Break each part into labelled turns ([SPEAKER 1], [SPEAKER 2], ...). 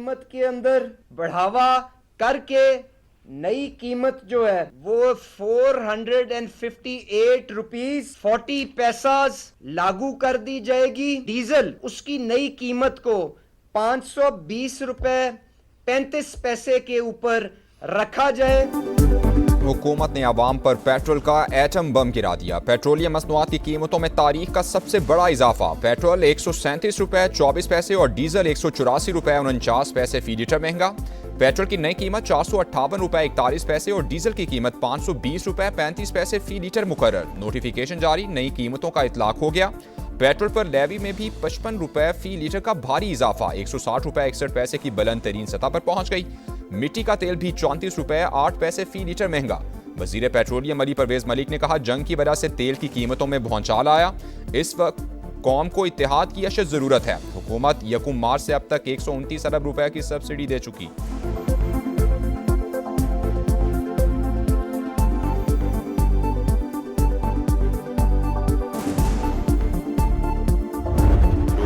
[SPEAKER 1] कीमत के अंदर बढ़ावा करके नई कीमत जो है वो 458 रुपीज 40 पैसा लागू कर दी जाएगी। डीजल उसकी नई कीमत को 520 रुपए 35 पैसे के ऊपर रखा जाए।
[SPEAKER 2] हुकूमत ने आवाम पर पेट्रोल का एटम बम गिरा दिया। पेट्रोलियम मसनूआत की कीमतों में तारीख का सबसे बड़ा इजाफा। पेट्रोल 137 रुपए 24 पैसे और डीजल 184 रुपए 49 पैसे फी लीटर महंगा। पेट्रोल की नई कीमत 458 रुपए 41 पैसे और डीजल की कीमत 520 रुपए 35 पैसे फी लीटर मुकर्रर। नोटिफिकेशन जारी, नई कीमतों का इतलाक हो गया। पेट्रोल पर लेवी में भी 55 रुपए फी लीटर का भारी इजाफा, 160 रुपए 61 पैसे की बुलंद तरीन सतह पर पहुंच गई। मिट्टी का तेल भी 34 रुपए 8 पैसे फी लीटर महंगा। वजीर पेट्रोलियम अली परवेज मलिक ने कहा, जंग की वजह से तेल की कीमतों में भौचाल आया। इस वक्त कौम को इत्तेहाद की अशद जरूरत है। हुकूमत 1 मार्च से अब तक 129 अरब रुपए की सब्सिडी दे चुकी।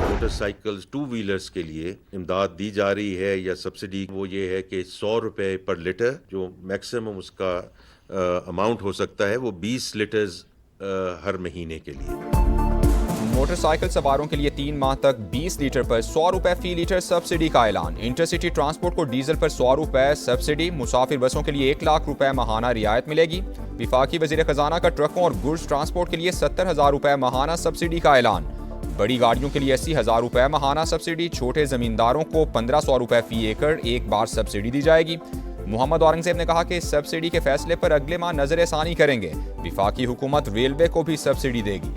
[SPEAKER 3] मोटरसाइकिल्स 2 व्हीलर्स के लिए इमदाद दी जा रही है या सब्सिडी, वो ये है कि 100 रुपए पर लीटर, जो मैक्सिमम उसका अमाउंट हो सकता है वो 20 लीटर्स हर महीने के लिए।
[SPEAKER 2] मोटरसाइकिल सवारों के लिए 3 माह तक 20 लीटर पर 100 रुपए फी लीटर सब्सिडी का ऐलान। इंटरसिटी ट्रांसपोर्ट को डीजल पर 100 रुपए सब्सिडी। मुसाफिर बसों के लिए 1 लाख रुपए माहाना रियायत मिलेगी। विफाकी वजीर खजाना का ट्रकों और गुड्स ट्रांसपोर्ट के लिए 70,000 रुपए माहाना सब्सिडी का ऐलान। बड़ी गाड़ियों के लिए 80,000 रुपए माहाना सब्सिडी। छोटे जमींदारों को 1500 रुपए फी एकड़ एक बार सब्सिडी दी जाएगी। मोहम्मद औरंगजेब ने कहा कि इस सब्सिडी के फैसले पर अगले माह नजरसानी करेंगे। विफाकी हुकूमत रेलवे को भी सब्सिडी देगी।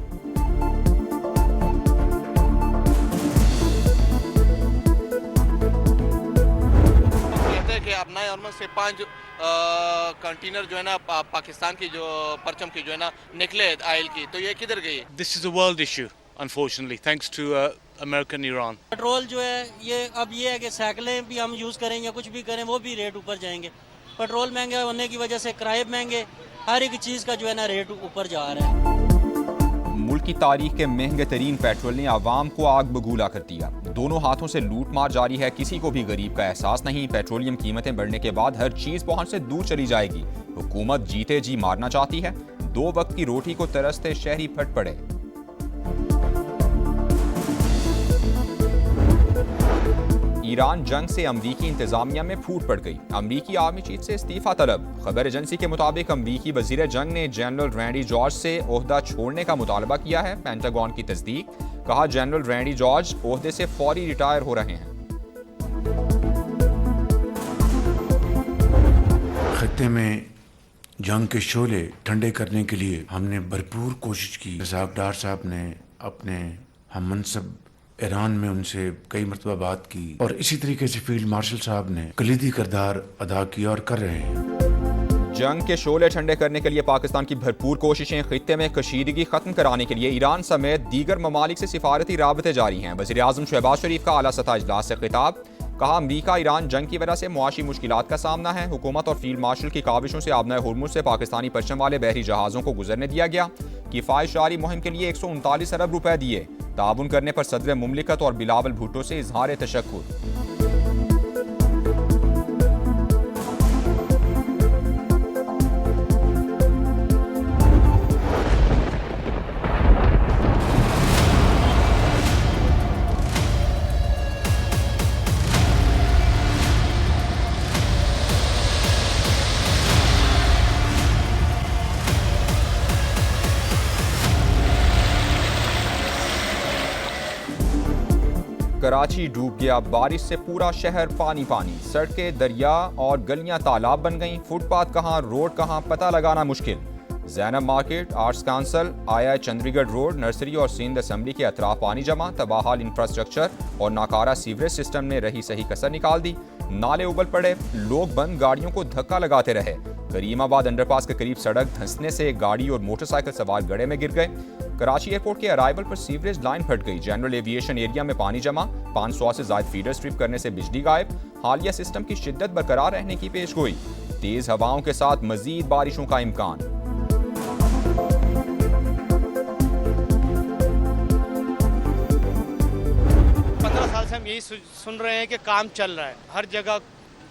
[SPEAKER 4] कि अपना नॉर्मल से 5 कंटेनर जो है ना पाकिस्तान की जो परचम की जो है ना निकले आयल की, तो ये किधर गई?
[SPEAKER 5] This is a world issue unfortunately thanks to American Iran.
[SPEAKER 6] Petrol जो है ये अब ये है कि साइकिलें भी हम यूज़ करें या कुछ भी करें वो भी रेट ऊपर जाएंगे। पेट्रोल महंगा होने की वजह से किराए महंगे, हर एक चीज़ का जो है ना रेट ऊपर जा रहा है।
[SPEAKER 2] मुल्क की तारीख के महंगे तरीन पेट्रोल ने आवाम को आग बगूला कर दिया। दोनों हाथों से लूट मार जारी है, किसी को भी गरीब का एहसास नहीं। पेट्रोलियम कीमतें बढ़ने के बाद हर चीज पहुंच से दूर चली जाएगी। हुकूमत जीते जी मारना चाहती है। 2 वक्त की रोटी को तरसते शहरी फट पड़े। ईरान जंग से अमरीकी इंतजामिया में फूट पड़ गई। अमरीकी आर्मी चीफ से इस्तीफा तलब। खबर एजेंसी के मुताबिक अमरीकी वजीर जंग ने जनरल रैंडी जॉर्ज से ओहदा छोड़ने का मुतालबा किया है। पेंटागन की तस्दीक, कहा जनरल रैंडी जॉर्ज ओहदे से फौरी रिटायर हो रहे हैं।
[SPEAKER 7] खत्ते में जंग के शोले ठंडे करने के लिए हमने भरपूर कोशिश की। रज़ाक डार साहब ने अपने हम मनसब ईरान में उनसे कई मरतबा बात की और इसी तरीके से फील्ड मार्शल साहब ने कलीदी किरदार अदा किया और कर रहे हैं।
[SPEAKER 2] जंग के शोले ठंडे करने के लिए पाकिस्तान की भरपूर कोशिशें। खित्ते में कशीदगी खत्म कराने के लिए ईरान समेत दीगर ममालिक से सिफारती राबते जारी हैं। वज़ीर आज़म शहबाज शरीफ का आला सतह इजलास से खिताब, कहा अमरीका ईरान जंग की वजह से मुआशी मुश्किलात का सामना है। हुकूमत और फील्ड मार्शल की काविशों से आबना हुर्मुज से पाकिस्तानी परचम वाले बहरी जहाज़ों को गुजरने दिया गया। किफ़ायत मुहिम के लिए 139 अरब रुपए दिए। ताबुन करने पर सदर मुमलिकत और बिलावल भुट्टो से इजहार तशक्कुर। कराची डूब गया। बारिश से पूरा शहर पानी पानी। सड़कें दरिया और गलियां तालाब बन गईं। फुटपाथ कहाँ, रोड कहाँ, पता लगाना मुश्किल। जैनब मार्केट, आर्ट्स काउंसिल, आया चंद्रीगढ़ रोड, नर्सरी और सिंध असम्बली के अतराफ पानी जमा। तबाहाल इंफ्रास्ट्रक्चर और नाकारा सीवरेज सिस्टम ने रही सही कसर निकाल दी। नाले उबल पड़े, लोग बंद गाड़ियों को धक्का लगाते रहे। करीमाबाद अंडरपास के करीब सड़क धंसने से गाड़ी और मोटरसाइकिल सवार गड्ढे में गिर गए। कराची एयरपोर्ट के अराइवल पर सीवरेज लाइन फट गई। जनरल एविएशन एरिया में पानी जमा। 500 से ज्यादा फीडर स्ट्रिप करने से बिजली गायब। हालिया सिस्टम की शिद्दत बरकरार रहने की पेशगोई। तेज हवाओं के साथ मजीद बारिशों का इम्कान।
[SPEAKER 4] साल से हम
[SPEAKER 8] हम यही सुन रहे हैं कि काम चल रहा है, हर जगह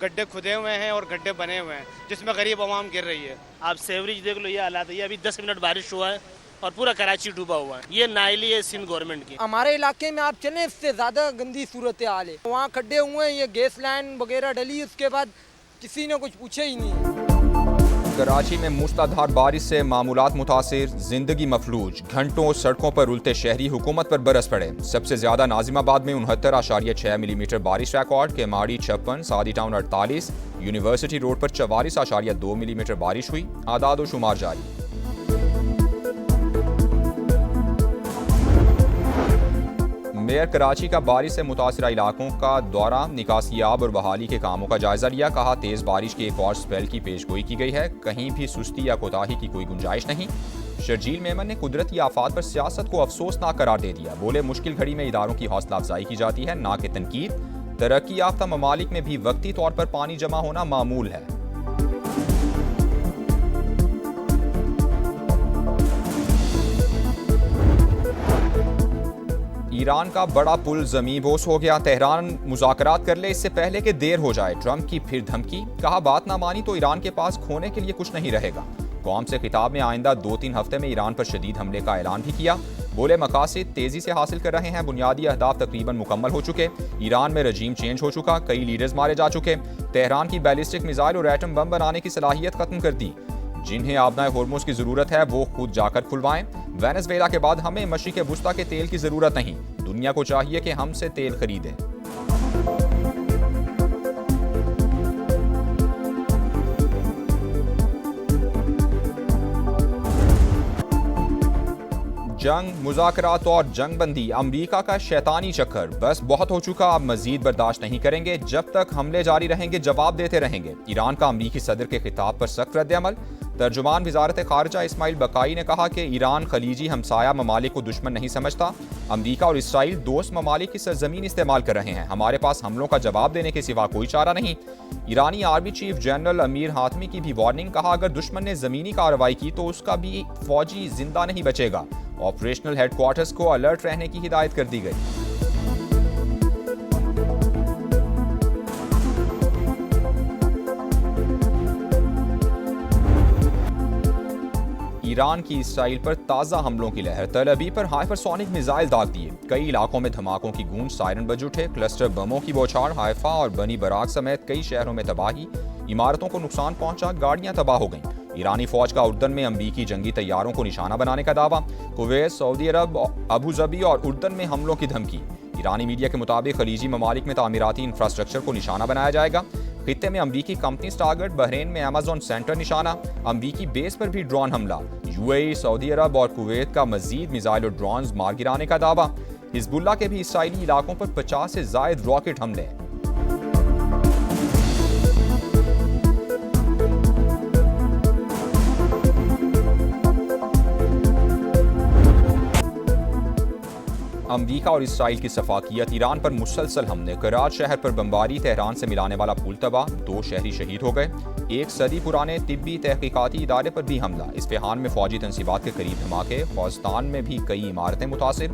[SPEAKER 8] गड्ढे खुदे हुए हैं और गड्ढे बने हुए हैं जिसमें गरीब आवाम गिर रही है।
[SPEAKER 9] आप सेवरेज देख लो, ये हालात है। ये अभी 10 मिनट बारिश हुआ है और पूरा कराची डूबा हुआ है। ये नाइली है सिंध गवर्नमेंट की।
[SPEAKER 10] हमारे इलाके में आप चलें, इससे ज़्यादा गंदी सूरत हाल है। वहाँ खड्डे हुए हैं, ये गैस लाइन वगैरह डली, उसके बाद किसी ने कुछ पूछा ही नहीं।
[SPEAKER 2] कराची में मूसलाधार बारिश से मामूलात मुतासिर, जिंदगी मफलूज, घंटों सड़कों पर रुलते शहरी हुकूमत पर बरस पड़े। सबसे ज्यादा नाजिमाबाद में 69.6 मिलीमीटर बारिश रिकॉर्ड, केमाड़ी 56, सादी टाउन 48, यूनिवर्सिटी रोड पर 44.2 मिलीमीटर बारिश हुई। आदाद व शुमार जारी। मेयर कराची का बारिश से मुतासरा इलाकों का दौरा, निकासियाब और बहाली के कामों का जायजा लिया। कहा तेज बारिश के एक और स्पेल की पेशगोई की गई है, कहीं भी सुस्ती या कोताही की कोई गुंजाइश नहीं। शर्जील मेमन ने कुदरती आफात पर सियासत को अफसोसनाक करार दे दिया। बोले मुश्किल घड़ी में इदारों की हौसला अफजाई की जाती है, ना कि तनकीद। तरक्की याफ्ता ममालिक में भी वक्ती तौर पर पानी जमा होना मामूल है। ईरान का बड़ा पुल ज़मींबोस हो गया। तेहरान मुज़ाकरात कर ले इससे पहले कि देर हो जाए। ट्रंप की फिर धमकी, कहा बात ना मानी तो ईरान के पास खोने के लिए कुछ नहीं रहेगा। कौम से खिताब में आइंदा 2-3 हफ्ते में ईरान पर शदीद हमले का ऐलान भी किया। बोले मकासद तेजी से हासिल कर रहे हैं, बुनियादी अहदाफ तकरीबन मुकम्मल हो चुके। ईरान में रजीम चेंज हो चुका, कई लीडर्स मारे जा चुके। तेहरान की बैलिस्टिक मिसाइल और एटम बम बनाने की सलाहियत खत्म कर दी। जिन्हें आबनाए होर्मुज की जरूरत है वो खुद जाकर खुलवाएं। वेनेजुएला के बाद हमें मशरिक वुस्ता के तेल की जरूरत नहीं, दुनिया को चाहिए कि हमसे तेल खरीदें। जंग, मुज़ाकरात और जंगबंदी अमरीका का शैतानी चक्कर। बस बहुत हो चुका, अब मजीद बर्दाश्त नहीं करेंगे। जब तक हमले जारी रहेंगे जवाब देते रहेंगे। ईरान का अमरीकी सदर के खिताब पर सख्त रद्द-ए-अमल। तर्जुमान वजारत खारजा इस्माइल बकाई ने कहा कि ईरान खलीजी हमसाया ममालिक को दुश्मन नहीं समझता। अमरीका और इसराइल दोस्त ममालिक की सरजमीन इस्तेमाल कर रहे हैं। हमारे पास हमलों का जवाब देने के सिवा कोई चारा नहीं। ईरानी army chief general Amir Hatami की भी वार्निंग, कहा अगर दुश्मन ने जमीनी कार्रवाई की तो उसका भी फौजी जिंदा नहीं बचेगा। ऑपरेशनल हेडक्वार्टर्स को अलर्ट रहने की हिदायत कर दी गई। ईरान की इसराइल पर ताज़ा हमलों की लहर। तल अवीव पर हाइपरसोनिक मिसाइल दाग दिए। कई इलाकों में धमाकों की गूंज, सायरन बज उठे। क्लस्टर बमों की बौछार। हाइफा और बनी बराक समेत कई शहरों में तबाही। इमारतों को नुकसान पहुंचा, गाड़ियां तबाह हो गईं। ईरानी फौज का उर्दन में अमरीकी जंगी तैयारों को निशाना बनाने का दावा। कुवैत, सऊदी अरब, अबू धाबी और उर्दन में हमलों की धमकी। ईरानी मीडिया के मुताबिक खलीजी ममालिक में तामीराती इंफ्रास्ट्रक्चर को निशाना बनाया जाएगा। खित्ते में अमरीकी कंपनीज टारगेट। बहरीन में अमेज़न सेंटर निशाना। अमरीकी बेस पर भी ड्रोन हमला। यूएई, सऊदी अरब और कुवैत का मजीद मिसाइल और ड्रोन्स मार गिराने का दावा। हिजबुल्लाह के भी इसराइली इलाकों पर 50 से जायद रॉकेट हमले। अमरीका और इसराइल की सफाकियत। ईरान पर मुसलसल हमले। कराच शहर पर बमबारी। तेहरान से मिलाने वाला पुल तबाह। 2 शहरी शहीद हो गए। 1 सदी पुराने तिब्बी तहकीकाती इदारे पर भी हमला। इस्फहान में फौजी तंसीबात के करीब धमाके। फौजस्तान में भी कई इमारतें मुतासिर।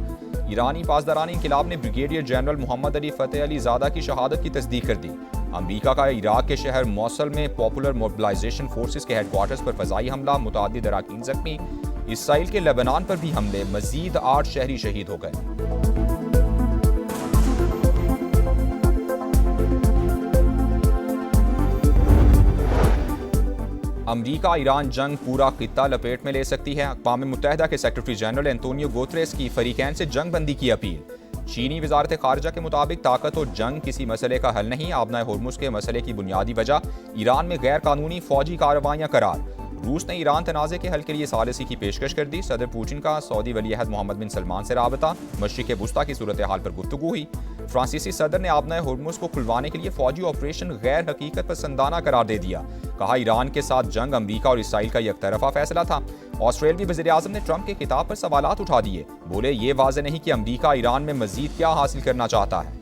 [SPEAKER 2] ईरानी पासदारान इंकिलाब ने ब्रिगेडियर जनरल मोहम्मद अली फतेह अली ज़ादा की शहादत की तस्दीक कर दी। अमरीका का इराक के शहर मौसल में पॉपुलर मोबिलाइजेशन फोर्सेस के हेडक्वार्टर्स पर फजाई हमला। मुतादिद अराकीन जख्मी। इसराइल के लेबनान पर भी हमले। मजीद 8 शहरी शहीद हो गए। अमरीका ईरान जंग पूरा खित्ता लपेट में ले सकती है। अक़वाम मुत्तहिदा के सेक्रेटरी जनरल एंटोनियो गुतेरेस की फरीकैन से जंग बंदी की अपील। चीनी वजारत खारजा के मुताबिक ताकत और जंग किसी मसले का हल नहीं। आबनाए होर्मुज के मसले की बुनियादी वजह ईरान में गैर कानूनी फौजी कार्रवाइयाँ करार। रूस ने ईरान तनाज़े के हल के लिए सालिसी की पेशकश कर दी। सदर पुतिन का सऊदी वलीअहद मोहम्मद बिन सलमान से राबता। मशरिक़ वुस्ता की सूरत हाल पर गुफ्तगू हुई। फ्रांसीसी सदर ने आबनाए होर्मुज को खुलवाने के लिए फौजी ऑपरेशन गैर हकीकत पसंदाना करार दे दिया। कहा ईरान के साथ जंग अमरीका और इसराइल का यकतरफा फैसला था। ऑस्ट्रेलियावी वज़ीर आज़म ने ट्रंप के खिताब पर सवालात उठा दिए। बोले ये वाज़ेह नहीं कि अमरीका ईरान में मजीद क्या हासिल करना चाहता है।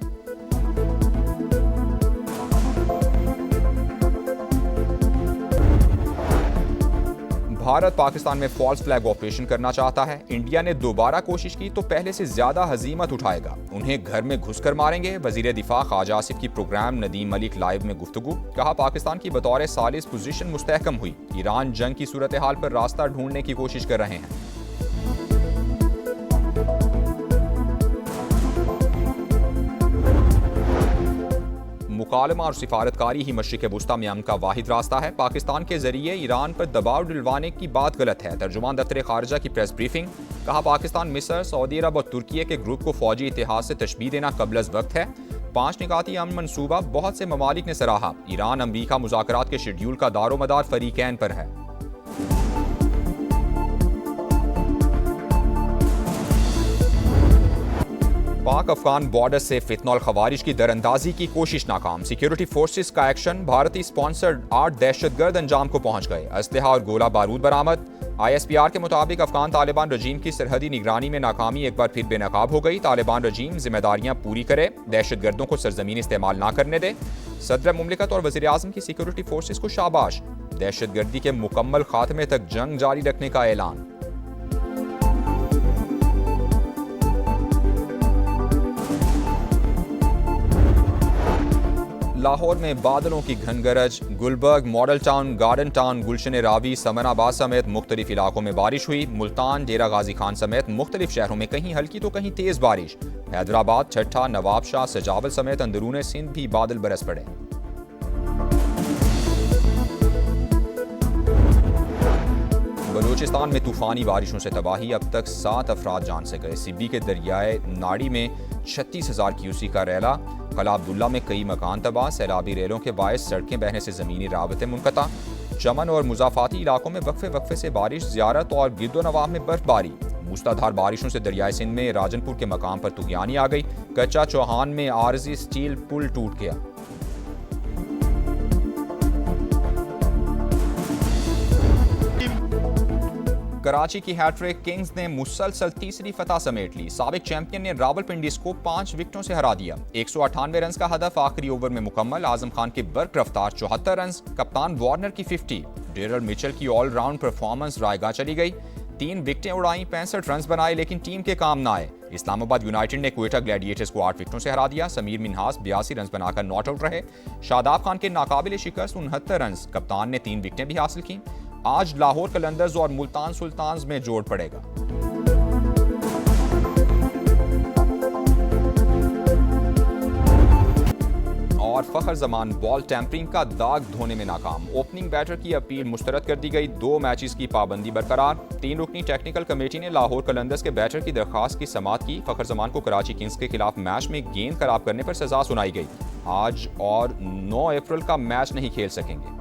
[SPEAKER 2] भारत पाकिस्तान में फॉल्स फ्लैग ऑपरेशन करना चाहता है। इंडिया ने दोबारा कोशिश की तो पहले से ज्यादा हजीमत उठाएगा, उन्हें घर में घुसकर मारेंगे। वजीर दिफा ख्वाजा आसिफ की प्रोग्राम नदीम मलिक लाइव में गुफ्तगू। कहा पाकिस्तान की बतौर सालिस पोजीशन मुस्तहकम हुई, ईरान जंग की सूरत हाल पर रास्ता ढूंढने की कोशिश कर रहे हैं। मुकालमा और सिफारतकारी ही मशरिक वुस्ता में अमन का वाहिद रास्ता है। पाकिस्तान के जरिए ईरान पर दबाव डलवाने की बात गलत है। तर्जुमान दफ्तर खारजा की प्रेस ब्रीफिंग। कहा पाकिस्तान मिस्र, सऊदी अरब और तुर्की के ग्रुप को फौजी इतिहाद से तशबीह देना कबल अज़ वक्त है। 5 निकाती अमन मनसूबा बहुत से ममालिक ने सराहा। ईरान अमरीका मुज़ाकरात के शेड्यूल का दारोमदार फरीकैन पर है। पाक अफगान बॉर्डर से फितनॉल खवारिज की दरअंदाजी की कोशिश नाकाम। सिक्योरिटी फोर्सेस का एक्शन, भारतीय स्पॉन्सर्ड 8 दहशतगर्द अंजाम को पहुंच गए। असलहा और गोला बारूद बरामद। ISPR के मुताबिक अफगान तालिबान रजीम की सरहदी निगरानी में नाकामी एक बार फिर बेनकाब हो गई। तालिबान रजीम जिम्मेदारियां पूरी करे, दहशतगर्दों को सरजमीन इस्तेमाल ना करने दे। सदर मुमलिकत और वज़ीर आज़म की सिक्योरिटी फोर्सेस को शाबाश। दहशतगर्दी के मुकम्मल खात्मे तक जंग जारी रखने का ऐलान। लाहौर में बादलों की घनगरज। Gulberg, model town, garden town, Gulshan Ravi, Samanabad समेत मुख्तलिफ इलाकों में बारिश हुई। मुल्तान, डेरा गाजी खान समेत मुख्तलिफ शहरों में कहीं हल्की तो कहीं तेज बारिश। हैदराबाद, छठा, नवाबशाह, सजावल समेत अंदरून सिंध भी बादल बरस पड़े। बलूचिस्तान में तूफानी बारिशों से तबाही, अब तक 7 अफराद जान से गए। सिब्बी के दरियाए नाड़ी में 36,000 क्यूसी का रैला। कला अब्दुल्ला में कई मकान तबाह। सैलाबी रेलों के बायस सड़कें बहने से ज़मीनी राबते मुनक़ता। चमन और मुज़ाफ़ाती इलाकों में वक्फे वक्फे से बारिश, ज़ियारत और गिरदोनवाह में बर्फबारी। मूसलाधार बारिशों से दरियाए सिंध में राजनपुर के मकाम पर तुग़यानी आ गई। कच्चा चौहान में आरजी स्टील पुल टूट गया। कराची की हैट्रिक, किंग्स ने मुसलसल तीसरी फतह समेट ली। साबिक चैंपियन ने रावलपिंडी को 5 विकेटों से हरा दिया। 198 रन का हदफ आखिरी ओवर में मुकम्मल। आजम खान की बर्क रफ्तार 74 रन, कप्तान वार्नर की 50। डेरल मिचेल की ऑलराउंड परफॉर्मेंस रायगा चली गई। 3 विकेटें उड़ाई, 65 रन बनाए, लेकिन टीम के काम न आए। इस्लामाबाद यूनाइटेड ने क्वेटा ग्लैडिएटर्स को 8 विकेटों से हरा दिया। समीर मिन्हास 82 रन बनाकर नॉट आउट रहे। शादाब खान के नाकाबिल शिकस्त 69 रन, कप्तान ने 3 विकेटें भी हासिल की। आज लाहौर कलंदर्स और मुल्तान सुल्तान्स में जोड़ पड़ेगा। और फखर जमान बॉल टैंपरिंग का दाग धोने में नाकाम। ओपनिंग बैटर की अपील मुस्तरद कर दी गई। 2 मैचेस की पाबंदी बरकरार। 3 रुकनी टेक्निकल कमेटी ने लाहौर कलंदर्स के बैटर की दरख्वास्त की समाअत की। फखर जमान को कराची किंग्स के खिलाफ मैच में गेंद खराब करने पर सजा सुनाई गई। आज और 9 अप्रैल का मैच नहीं खेल सकेंगे।